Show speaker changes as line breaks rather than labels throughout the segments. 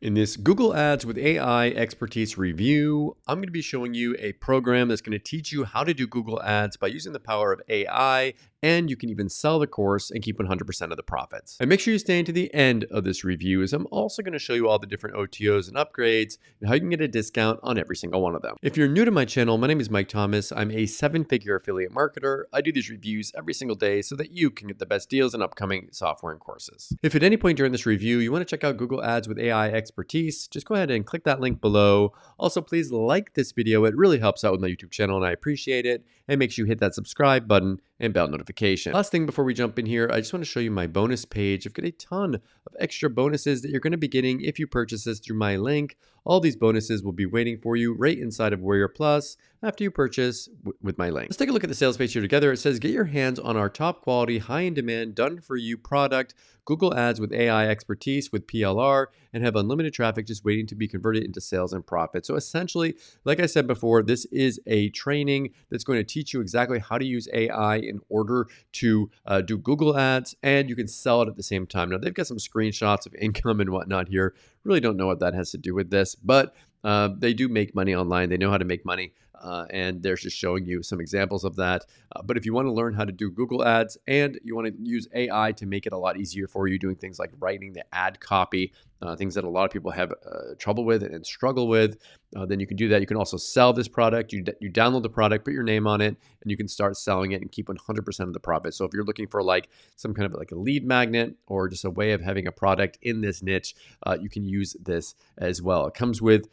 In this Google Ads with AI expertise review, I'm going to be showing you a program that's going to teach you how to do Google Ads by using the power of AI, and you can even sell the course and keep 100% of the profits. And make sure you stay to the end of this review, as I'm also going to show you all the different OTOs and upgrades and how you can get a discount on every single one of them. If you're new to my channel, my name is Mike Thomas. I'm a 7-figure affiliate marketer. I do these reviews every single day so that you can get the best deals in upcoming software and courses. If at any point during this review you want to check out Google Ads with AI expertise, just go ahead and click that link below. Also, please like this video. It really helps out with my YouTube channel and I appreciate it. And make sure you hit that subscribe button and bell notification. Last thing before we jump in here, I just want to show you my bonus page. I've got a ton of extra bonuses that you're going to be getting if you purchase this through my link. All these bonuses will be waiting for you right inside of Warrior Plus after you purchase with my link. Let's take a look at the sales page here together. It says, get your hands on our top quality, high in demand, done for you product, Google Ads with AI expertise with PLR, and have unlimited traffic just waiting to be converted into sales and profit. So essentially, like I said before, this is a training that's going to teach you exactly how to use AI in order to do Google Ads, and you can sell it at the same time. Now, they've got some screenshots of income and whatnot here. Really don't know what that has to do with this, but they do make money online. They know how to make money. And they're just showing you some examples of that. But if you want to learn how to do Google Ads and you want to use AI to make it a lot easier for you, doing things like writing the ad copy, things that a lot of people have trouble with and struggle with, then you can do that. You can also sell this product. You download the product, put your name on it, and you can start selling it and keep 100% of the profit. So if you're looking for like some kind of like a lead magnet or just a way of having a product in this niche, you can use this as well. It comes with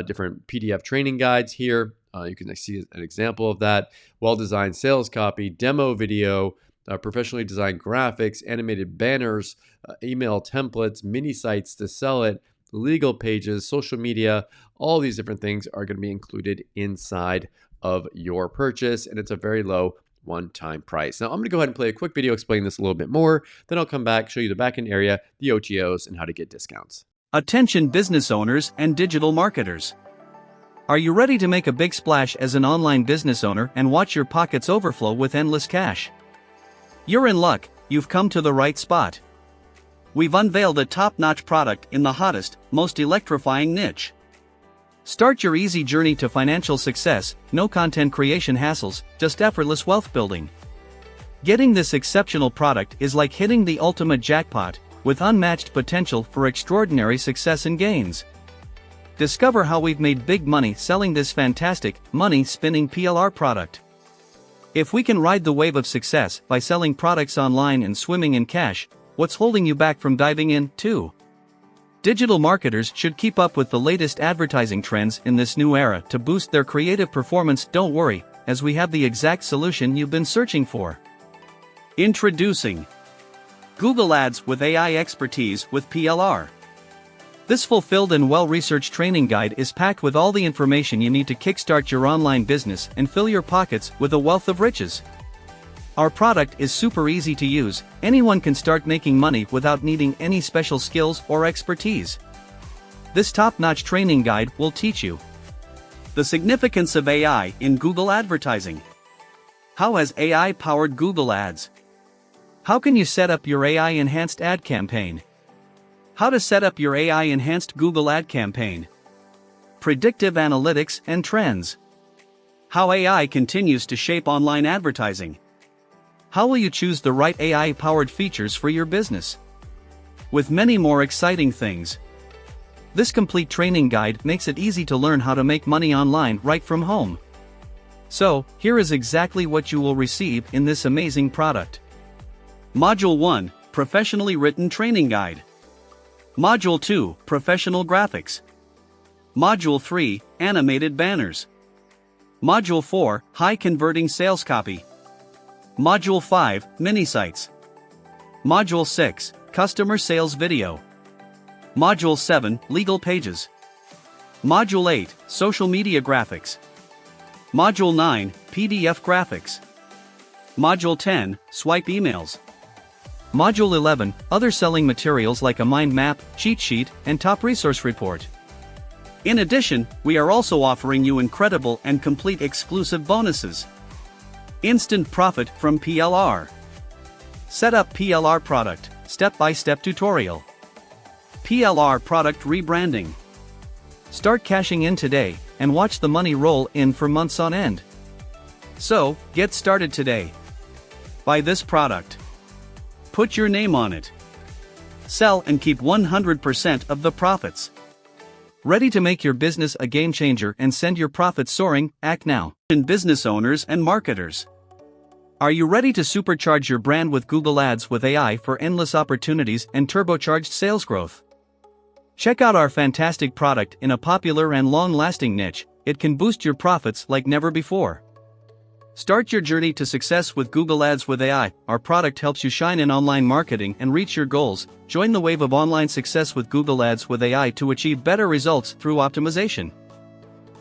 different PDF training guides here. You can see an example of that. Well-designed sales copy, demo video, professionally designed graphics, animated banners, email templates, mini sites to sell it, legal pages, social media. All these different things are going to be included inside of your purchase, and it's a very low one-time price. Now, I'm going to go ahead and play a quick video explaining this a little bit more. Then I'll come back, show you the backend area, the OTOs, and how to get discounts.
Attention business owners and digital marketers. Are you ready to make a big splash as an online business owner and watch your pockets overflow with endless cash? You're in luck, you've come to the right spot. We've unveiled a top-notch product in the hottest, most electrifying niche. Start your easy journey to financial success, no content creation hassles, just effortless wealth building. Getting this exceptional product is like hitting the ultimate jackpot, with unmatched potential for extraordinary success and gains. Discover how we've made big money selling this fantastic, money-spinning PLR product. If we can ride the wave of success by selling products online and swimming in cash, what's holding you back from diving in, too? Digital marketers should keep up with the latest advertising trends in this new era to boost their creative performance. Don't worry, as we have the exact solution you've been searching for. Introducing Google Ads with AI expertise with PLR. This fulfilled and well-researched training guide is packed with all the information you need to kickstart your online business and fill your pockets with a wealth of riches. Our product is super easy to use. Anyone can start making money without needing any special skills or expertise. This top-notch training guide will teach you the significance of AI in Google advertising. How has AI powered Google Ads? How can you set up your AI-enhanced ad campaign? How to set up your AI-enhanced Google ad campaign. Predictive analytics and trends. How AI continues to shape online advertising. How will you choose the right AI-powered features for your business? With many more exciting things. This complete training guide makes it easy to learn how to make money online right from home. So, here is exactly what you will receive in this amazing product. Module 1, Professionally Written Training Guide. Module 2, Professional Graphics. Module 3, Animated Banners. Module 4, High Converting Sales Copy. Module 5, Mini Sites. Module 6, Customer Sales Video. Module 7, Legal Pages. Module 8, Social Media Graphics. Module 9, PDF Graphics. Module 10, Swipe Emails. Module 11, Other Selling Materials like a mind map, cheat sheet, and top resource report. In addition, we are also offering you incredible and complete exclusive bonuses. Instant profit from PLR. Set up PLR product, step-by-step tutorial. PLR product rebranding. Start cashing in today and watch the money roll in for months on end. So, get started today. Buy this product. Put your name on it. Sell and keep 100% of the profits. Ready to make your business a game changer and send your profits soaring? Act now. Business owners and marketers. Are you ready to supercharge your brand with Google Ads with AI for endless opportunities and turbocharged sales growth? Check out our fantastic product in a popular and long-lasting niche. It can boost your profits like never before. Start your journey to success with Google Ads with AI. Our product helps you shine in online marketing and reach your goals. Join the wave of online success with Google Ads with AI to achieve better results through optimization.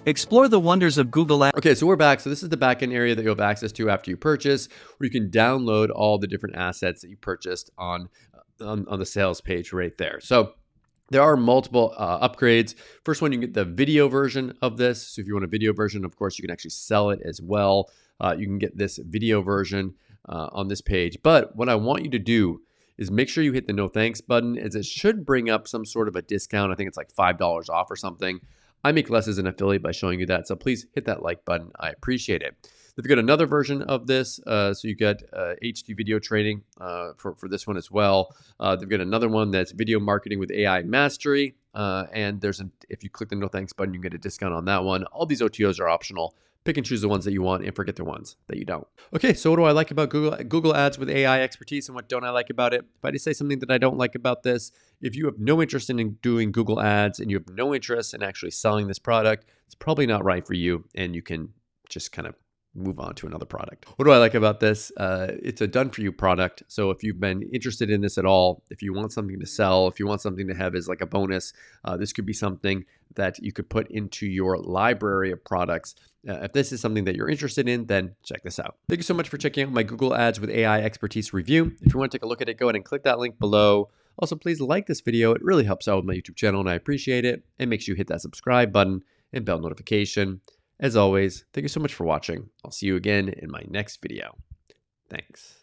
Explore the wonders of Google Ads.
Okay, so we're back. So this is the backend area that you'll have access to after you purchase, where you can download all the different assets that you purchased on the sales page right there. So there are multiple upgrades. First one, you can get the video version of this. So if you want a video version, of course, you can actually sell it as well. You can get this video version on this page. But what I want you to do is make sure you hit the no thanks button, as it should bring up some sort of a discount. I think it's like $5 off or something. I make less as an affiliate by showing you that. So please hit that like button. I appreciate it. They've got another version of this. So you got HD video training for this one as well. They've got another one that's video marketing with AI mastery. And if you click the no thanks button, you can get a discount on that one. All these OTOs are optional. Pick and choose the ones that you want and forget the ones that you don't. Okay, so what do I like about Google Ads with AI expertise, and what don't I like about it? If I just say something that I don't like about this, if you have no interest in doing Google Ads and you have no interest in actually selling this product, it's probably not right for you, and you can just kind of move on to another product. What do I like about this? It's a done-for-you product. So if you've been interested in this at all, if you want something to sell, if you want something to have as like a bonus, this could be something that you could put into your library of products. If this is something that you're interested in, then check this out. Thank you so much for checking out my Google Ads with AI expertise review. If you want to take a look at it, go ahead and click that link below. Also, please like this video. It really helps out with my YouTube channel, and I appreciate it. And make sure you hit that subscribe button and bell notification. As always, thank you so much for watching. I'll see you again in my next video. Thanks.